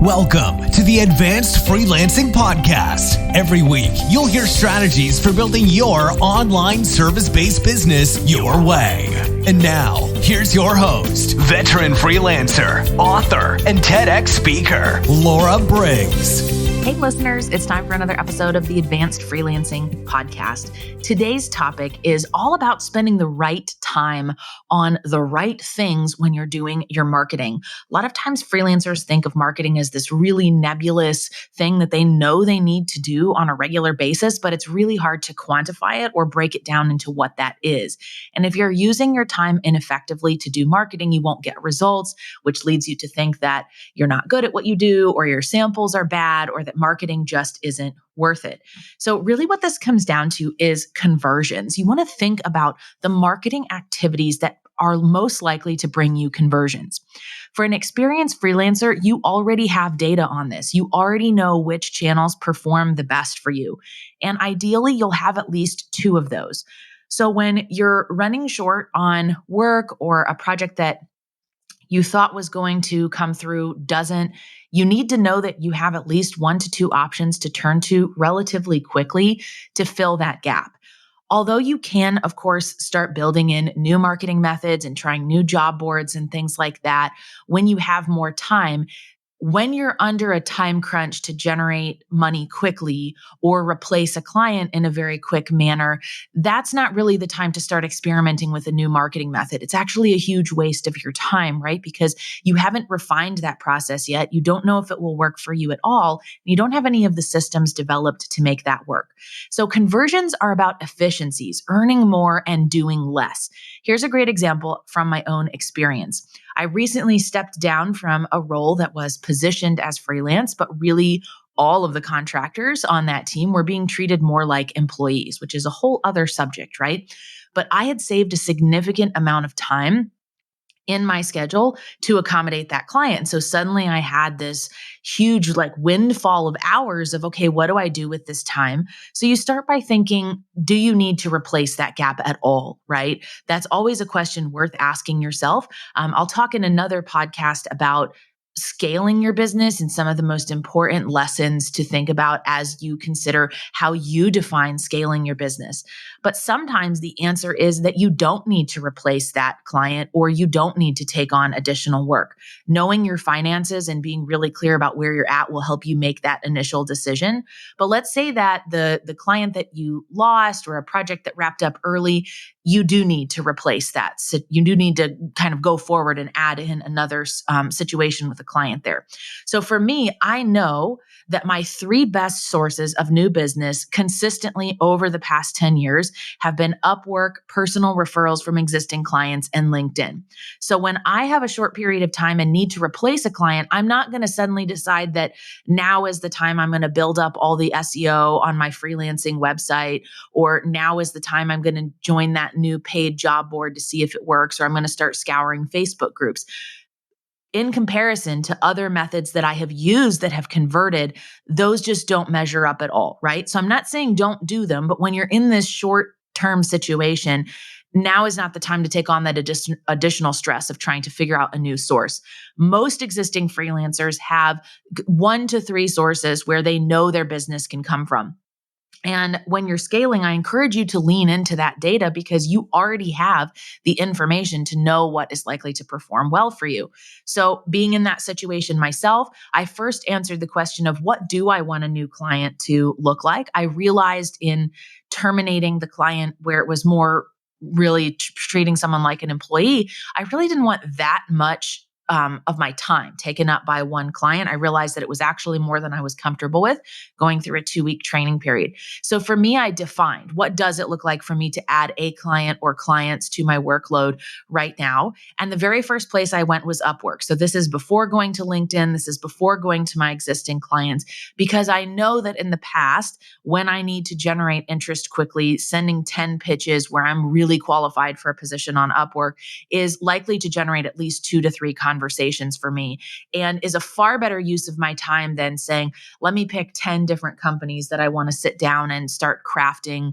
Welcome to the Advanced Freelancing Podcast. Every week, you'll hear strategies for building your online service-based business your way. And now, here's your host, veteran freelancer, author, and TEDx speaker, Laura Briggs. Hey listeners, it's time for another episode of the Advanced Freelancing Podcast. Today's topic is all about spending the right time on the right things when you're doing your marketing. A lot of times freelancers think of marketing as this really nebulous thing that they know they need to do on a regular basis, but it's really hard to quantify it or break it down into what that is. And if you're using your time ineffectively to do marketing, you won't get results, which leads you to think that you're not good at what you do, or your samples are bad, or that marketing just isn't worth it. So really what this comes down to is conversions. You want to think about the marketing activities that are most likely to bring you conversions. For an experienced freelancer, you already have data on this. You already know which channels perform the best for you. And ideally, you'll have at least two of those. So when you're running short on work or a project that you thought was going to come through doesn't, you need to know that you have at least 1 to 2 options to turn to relatively quickly to fill that gap. Although you can, of course, start building in new marketing methods and trying new job boards and things like that when you have more time, when you're under a time crunch to generate money quickly or replace a client in a very quick manner, that's not really the time to start experimenting with a new marketing method. It's actually a huge waste of your time, right? Because you haven't refined that process yet. You don't know if it will work for you at all. You don't have any of the systems developed to make that work. So conversions are about efficiencies, earning more and doing less. Here's a great example from my own experience. I recently stepped down from a role that was positioned as freelance, but really all of the contractors on that team were being treated more like employees, which is a whole other subject, right? But I had saved a significant amount of time in my schedule to accommodate that client. So suddenly I had this huge windfall of hours of, okay, what do I do with this time? So you start by thinking, do you need to replace that gap at all, right? That's always a question worth asking yourself. I'll talk in another podcast about scaling your business and some of the most important lessons to think about as you consider how you define scaling your business. But sometimes the answer is that you don't need to replace that client or you don't need to take on additional work. Knowing your finances and being really clear about where you're at will help you make that initial decision. But let's say that the client that you lost or a project that wrapped up early, you do need to replace that. So you do need to kind of go forward and add in another situation with a client there. So for me, I know that my 3 best sources of new business consistently over the past 10 years have been Upwork, personal referrals from existing clients, and LinkedIn. So when I have a short period of time and need to replace a client, I'm not going to suddenly decide that now is the time I'm going to build up all the SEO on my freelancing website, or now is the time I'm going to join that new paid job board to see if it works, or I'm going to start scouring Facebook groups. In comparison to other methods that I have used that have converted, those just don't measure up at all, right? So I'm not saying don't do them, but when you're in this short-term situation, now is not the time to take on that additional stress of trying to figure out a new source. Most existing freelancers have 1 to 3 sources where they know their business can come from. And when you're scaling, I encourage you to lean into that data because you already have the information to know what is likely to perform well for you. So being in that situation myself, I first answered the question of what do I want a new client to look like? I realized in terminating the client where it was more really treating someone like an employee, I really didn't want that much of my time taken up by one client. I realized that it was actually more than I was comfortable with going through a 2-week training period. So for me, I defined what does it look like for me to add a client or clients to my workload right now. And the very first place I went was Upwork. So this is before going to LinkedIn. This is before going to my existing clients, because I know that in the past, when I need to generate interest quickly, sending 10 pitches where I'm really qualified for a position on Upwork is likely to generate at least 2 to 3 conversations for me, and is a far better use of my time than saying, let me pick 10 different companies that I want to sit down and start crafting,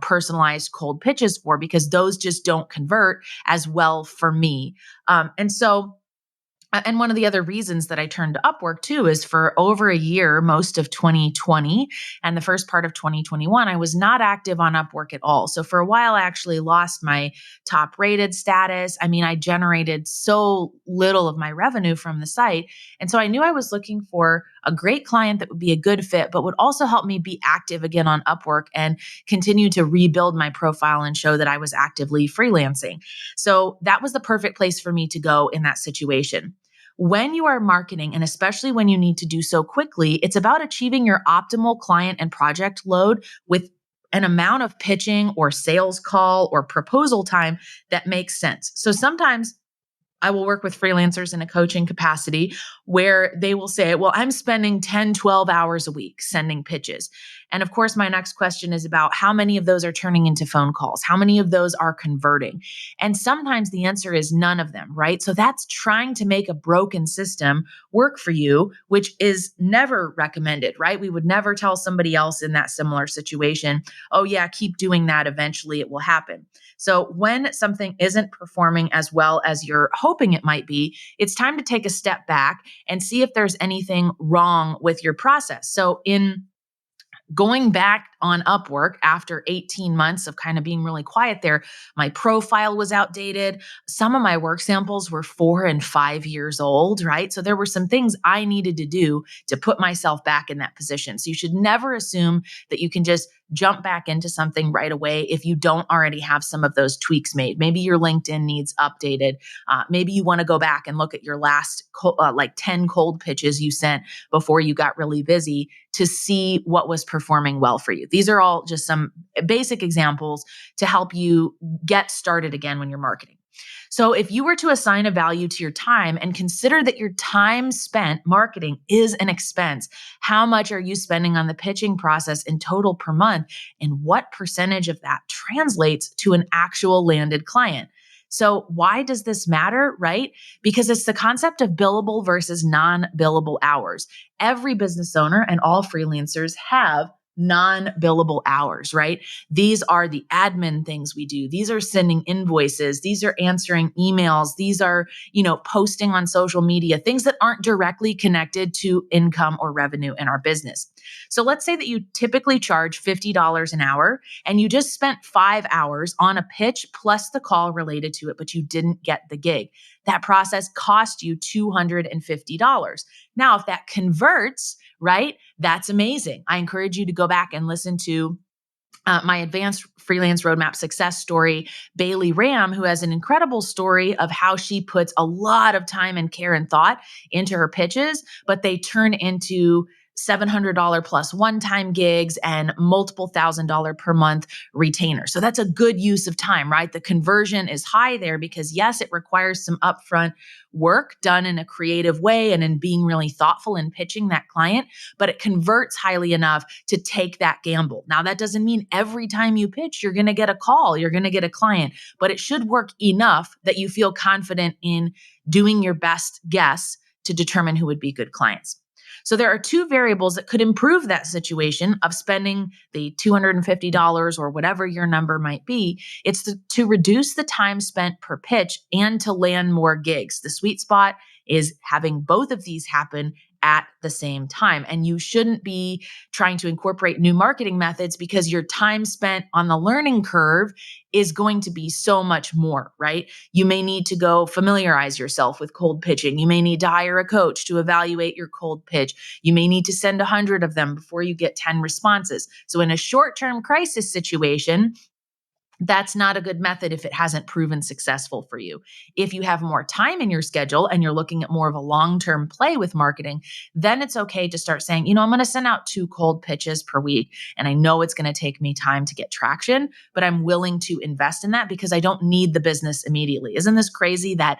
personalized cold pitches for, because those just don't convert as well for me. And so And one of the other reasons that I turned to Upwork too is for over a year, most of 2020 and the first part of 2021, I was not active on Upwork at all. So for a while, I actually lost my top rated status. I mean, I generated so little of my revenue from the site. And so I knew I was looking for a great client that would be a good fit, but would also help me be active again on Upwork and continue to rebuild my profile and show that I was actively freelancing. So that was the perfect place for me to go in that situation. When you are marketing, and especially when you need to do so quickly, it's about achieving your optimal client and project load with an amount of pitching or sales call or proposal time that makes sense. So sometimes I will work with freelancers in a coaching capacity where they will say, well, I'm spending 10, 12 hours a week sending pitches. And of course, my next question is about how many of those are turning into phone calls? How many of those are converting? And sometimes the answer is none of them, right? So that's trying to make a broken system work for you, which is never recommended, right? We would never tell somebody else in that similar situation, oh yeah, keep doing that. Eventually it will happen. So when something isn't performing as well as you're hoping it might be, it's time to take a step back and see if there's anything wrong with your process. So in going back on Upwork after 18 months of kind of being really quiet there, my profile was outdated. Some of my work samples were 4 and 5 years old, right? So there were some things I needed to do to put myself back in that position. So you should never assume that you can just jump back into something right away if you don't already have some of those tweaks made. Maybe your LinkedIn needs updated. Maybe you want to go back and look at your last like 10 cold pitches you sent before you got really busy to see what was performing well for you. These are all just some basic examples to help you get started again when you're marketing. So if you were to assign a value to your time and consider that your time spent marketing is an expense, how much are you spending on the pitching process in total per month? And what percentage of that translates to an actual landed client? So why does this matter, right? Because it's the concept of billable versus non-billable hours. Every business owner and all freelancers have non-billable hours, right? These are the admin things we do. These are sending invoices. These are answering emails. These are, posting on social media, things that aren't directly connected to income or revenue in our business. So let's say that you typically charge $50 an hour and you just spent 5 hours on a pitch plus the call related to it, but you didn't get the gig. That process cost you $250. Now, if that converts, right, that's amazing. I encourage you to go back and listen to my advanced freelance roadmap success story, Bailey Ram, who has an incredible story of how she puts a lot of time and care and thought into her pitches, but they turn into $700 plus one-time gigs and multiple $1,000 per month retainer. So that's a good use of time, right? The conversion is high there because yes, it requires some upfront work done in a creative way and in being really thoughtful in pitching that client, but it converts highly enough to take that gamble. Now, that doesn't mean every time you pitch, you're going to get a call, you're going to get a client, but it should work enough that you feel confident in doing your best guess to determine who would be good clients. So there are two variables that could improve that situation of spending the $250 or whatever your number might be. It's to reduce the time spent per pitch and to land more gigs. The sweet spot is having both of these happen at the same time. And you shouldn't be trying to incorporate new marketing methods because your time spent on the learning curve is going to be so much more, right? You may need to go familiarize yourself with cold pitching. You may need to hire a coach to evaluate your cold pitch. You may need to send 100 of them before you get 10 responses. So in a short-term crisis situation, that's not a good method if it hasn't proven successful for you. If you have more time in your schedule and you're looking at more of a long-term play with marketing, then it's okay to start saying, I'm going to send out 2 cold pitches per week. And I know it's going to take me time to get traction, but I'm willing to invest in that because I don't need the business immediately. Isn't this crazy that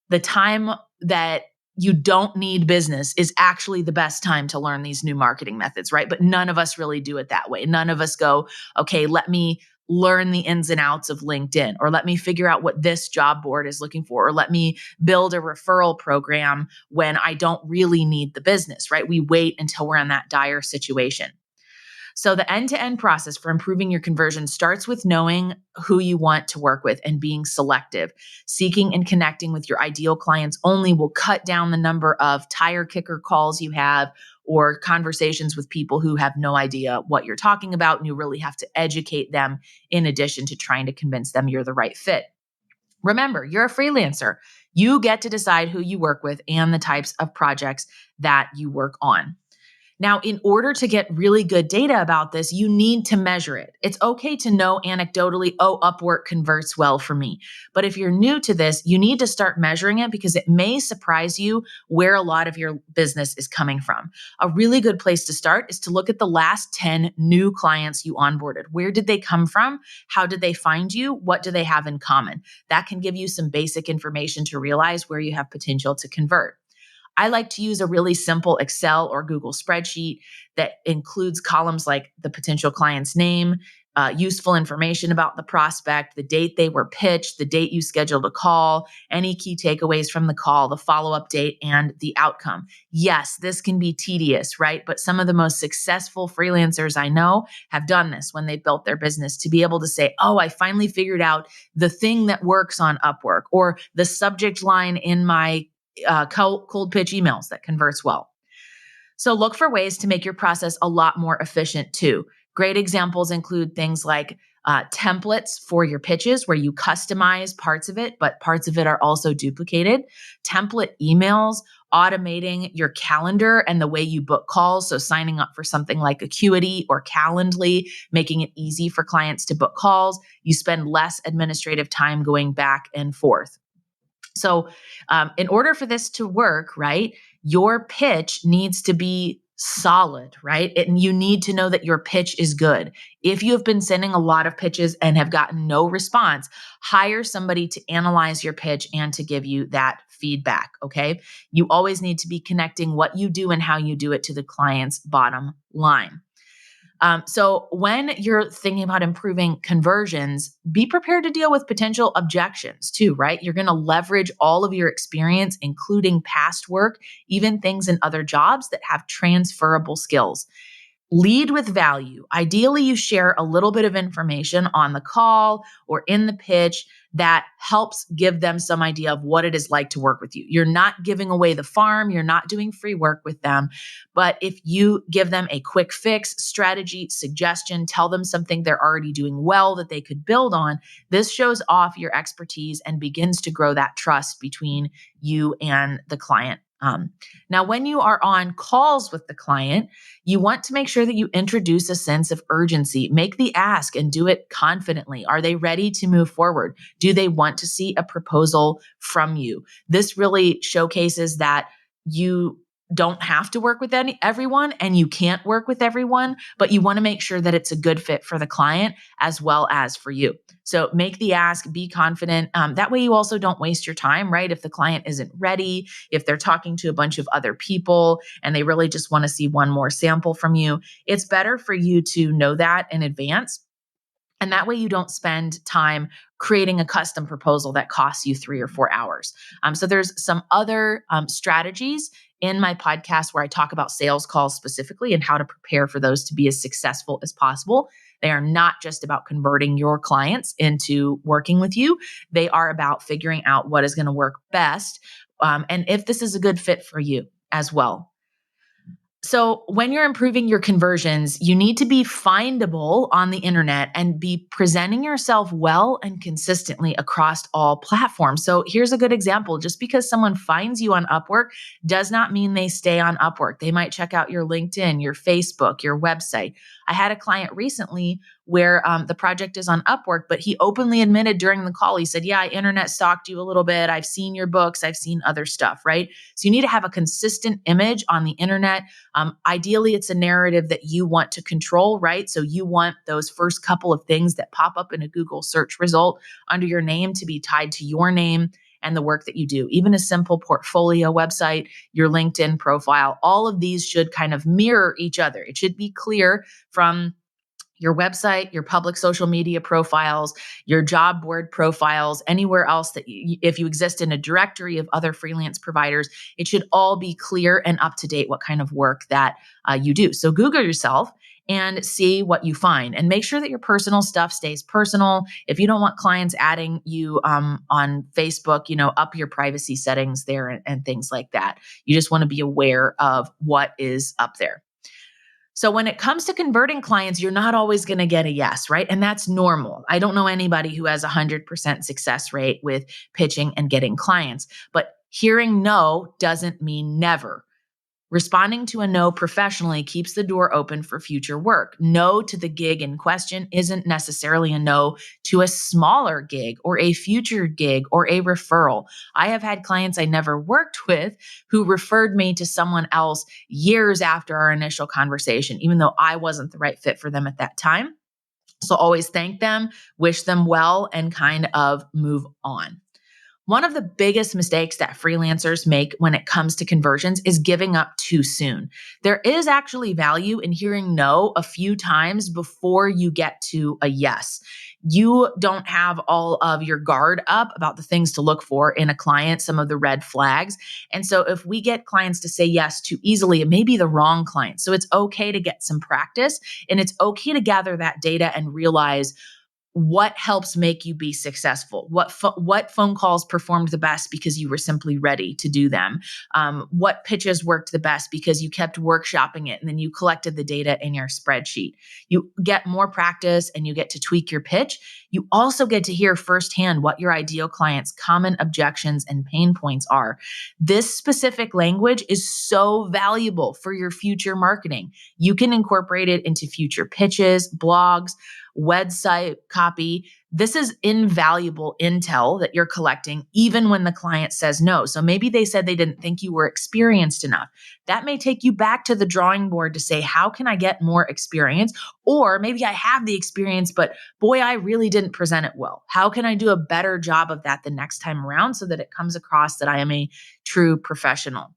the time that you don't need business is actually the best time to learn these new marketing methods, right? But none of us really do it that way. None of us go, okay, let me learn the ins and outs of LinkedIn, or let me figure out what this job board is looking for, or let me build a referral program when I don't really need the business, right? We wait until we're in that dire situation. So the end-to-end process for improving your conversion starts with knowing who you want to work with and being selective. Seeking and connecting with your ideal clients only will cut down the number of tire kicker calls you have or conversations with people who have no idea what you're talking about, and you really have to educate them in addition to trying to convince them you're the right fit. Remember, you're a freelancer. You get to decide who you work with and the types of projects that you work on. Now, in order to get really good data about this, you need to measure it. It's okay to know anecdotally, oh, Upwork converts well for me. But if you're new to this, you need to start measuring it because it may surprise you where a lot of your business is coming from. A really good place to start is to look at the last 10 new clients you onboarded. Where did they come from? How did they find you? What do they have in common? That can give you some basic information to realize where you have potential to convert. I like to use a really simple Excel or Google spreadsheet that includes columns like the potential client's name, useful information about the prospect, the date they were pitched, the date you scheduled a call, any key takeaways from the call, the follow-up date, and the outcome. Yes, this can be tedious, right? But some of the most successful freelancers I know have done this when they built their business to be able to say, oh, I finally figured out the thing that works on Upwork or the subject line in my cold pitch emails that converts well. So look for ways to make your process a lot more efficient too. Great examples include things like templates for your pitches where you customize parts of it, but parts of it are also duplicated. Template emails, automating your calendar and the way you book calls. So signing up for something like Acuity or Calendly, making it easy for clients to book calls. You spend less administrative time going back and forth. So in order for this to work, right, your pitch needs to be solid, right? And you need to know that your pitch is good. If you have been sending a lot of pitches and have gotten no response, hire somebody to analyze your pitch and to give you that feedback, okay? You always need to be connecting what you do and how you do it to the client's bottom line. So when you're thinking about improving conversions, be prepared to deal with potential objections too, right? You're going to leverage all of your experience, including past work, even things in other jobs that have transferable skills. Lead with value. Ideally, you share a little bit of information on the call or in the pitch that helps give them some idea of what it is like to work with you. You're not giving away the farm. You're not doing free work with them. But if you give them a quick fix, strategy, suggestion, tell them something they're already doing well that they could build on, this shows off your expertise and begins to grow that trust between you and the client. Now, when you are on calls with the client, you want to make sure that you introduce a sense of urgency. Make the ask and do it confidently. Are they ready to move forward? Do they want to see a proposal from you? This really showcases that you don't have to work with everyone and you can't work with everyone, but you want to make sure that it's a good fit for the client as well as for you. So make the ask, be confident. That way you also don't waste your time, right? If the client isn't ready, if they're talking to a bunch of other people and they really just want to see one more sample from you, it's better for you to know that in advance. And that way you don't spend time creating a custom proposal that costs you 3 or 4 hours. So there's some other strategies in my podcast where I talk about sales calls specifically and how to prepare for those to be as successful as possible. They are not just about converting your clients into working with you. They are about figuring out what is going to work best and if this is a good fit for you as well. So when you're improving your conversions, you need to be findable on the internet and be presenting yourself well and consistently across all platforms. So here's a good example. Just because someone finds you on Upwork does not mean they stay on Upwork. They might check out your LinkedIn, your Facebook, your website. I had a client recently where the project is on Upwork, but he openly admitted during the call, he said, yeah, I internet stalked you a little bit. I've seen your books. I've seen other stuff, right? So you need to have a consistent image on the internet. Ideally, it's a narrative that you want to control, right? So you want those first couple of things that pop up in a Google search result under your name to be tied to your name and the work that you do. Even a simple portfolio website, your LinkedIn profile, all of these should kind of mirror each other. It should be clear from your website, your public social media profiles, your job board profiles, anywhere else that if you exist in a directory of other freelance providers, it should all be clear and up to date what kind of work that you do. So Google yourself and see what you find. And make sure that your personal stuff stays personal. If you don't want clients adding you on Facebook, up your privacy settings there and things like that. You just want to be aware of what is up there. So when it comes to converting clients, you're not always going to get a yes, right? And that's normal. I don't know anybody who has 100% success rate with pitching and getting clients, but hearing no doesn't mean never. Responding to a no professionally keeps the door open for future work. No to the gig in question isn't necessarily a no to a smaller gig or a future gig or a referral. I have had clients I never worked with who referred me to someone else years after our initial conversation, even though I wasn't the right fit for them at that time. So always thank them, wish them well, and kind of move on. One of the biggest mistakes that freelancers make when it comes to conversions is giving up too soon. There is actually value in hearing no a few times before you get to a yes. You don't have all of your guard up about the things to look for in a client, some of the red flags. And so if we get clients to say yes too easily, it may be the wrong client. So it's okay to get some practice, and it's okay to gather that data and realize what helps make you be successful? What phone calls performed the best because you were simply ready to do them? What pitches worked the best because you kept workshopping it and then you collected the data in your spreadsheet? You get more practice and you get to tweak your pitch. You also get to hear firsthand what your ideal client's common objections and pain points are. This specific language is so valuable for your future marketing. You can incorporate it into future pitches, blogs, website copy. This is invaluable intel that you're collecting even when the client says no. So maybe they said they didn't think you were experienced enough. That may take you back to the drawing board to say, how can I get more experience? Or maybe I have the experience, but boy, I really didn't present it well. How can I do a better job of that the next time around so that it comes across that I am a true professional?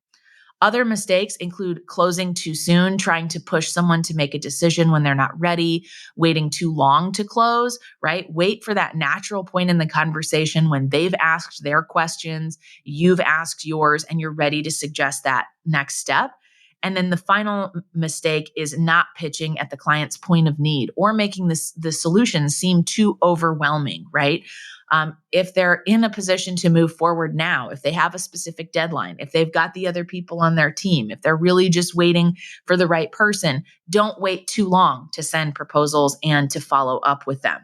Other mistakes include closing too soon, trying to push someone to make a decision when they're not ready, waiting too long to close, right? Wait for that natural point in the conversation when they've asked their questions, you've asked yours, and you're ready to suggest that next step. And then the final mistake is not pitching at the client's point of need or making the solution seem too overwhelming, right? If they're in a position to move forward now, if they have a specific deadline, if they've got the other people on their team, if they're really just waiting for the right person, don't wait too long to send proposals and to follow up with them.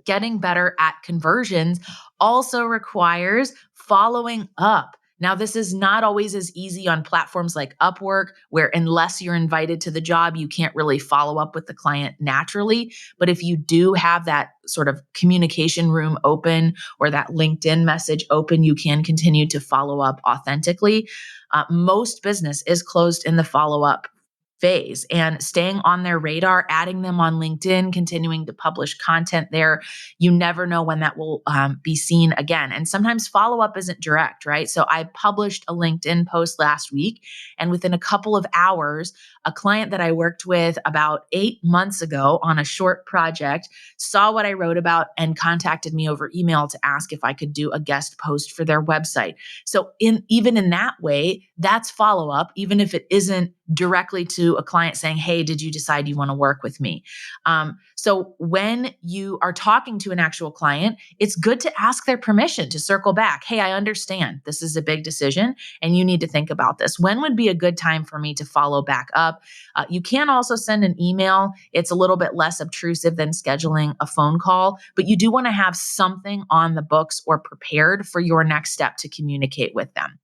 Getting better at conversions also requires following up. Now, this is not always as easy on platforms like Upwork, where unless you're invited to the job, you can't really follow up with the client naturally. But if you do have that sort of communication room open or that LinkedIn message open, you can continue to follow up authentically. Most business is closed in the follow-up phase, and staying on their radar, adding them on LinkedIn, continuing to publish content there. You never know when that will be seen again. And sometimes follow-up isn't direct, right? So I published a LinkedIn post last week, and within a couple of hours, a client that I worked with about 8 months ago on a short project saw what I wrote about and contacted me over email to ask if I could do a guest post for their website. So even in that way, that's follow-up, even if it isn't directly to a client saying, hey, did you decide you want to work with me? So when you are talking to an actual client, it's good to ask their permission to circle back. Hey, I understand this is a big decision and you need to think about this. When would be a good time for me to follow back up? You can also send an email. It's a little bit less obtrusive than scheduling a phone call, but you do want to have something on the books or prepared for your next step to communicate with them.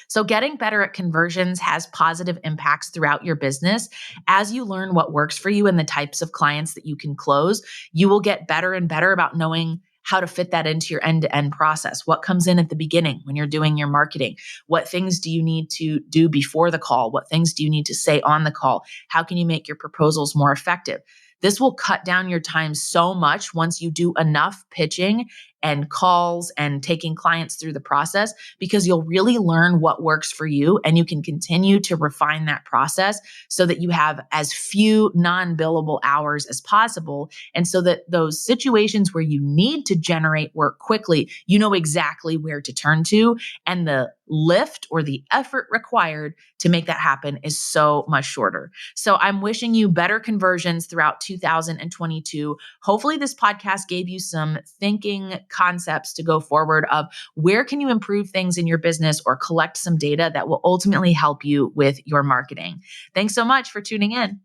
So getting better at conversions has positive impacts throughout your business. As you learn what works for you and the types of clients that you can close, you will get better and better about knowing how to fit that into your end-to-end process. What comes in at the beginning when you're doing your marketing? What things do you need to do before the call? What things do you need to say on the call? How can you make your proposals more effective? This will cut down your time so much once you do enough pitching and calls and taking clients through the process, because you'll really learn what works for you and you can continue to refine that process so that you have as few non-billable hours as possible. And so that those situations where you need to generate work quickly, you know exactly where to turn to, and the lift or the effort required to make that happen is so much shorter. So I'm wishing you better conversions throughout 2022. Hopefully this podcast gave you some thinking concepts to go forward of where can you improve things in your business or collect some data that will ultimately help you with your marketing. Thanks so much for tuning in.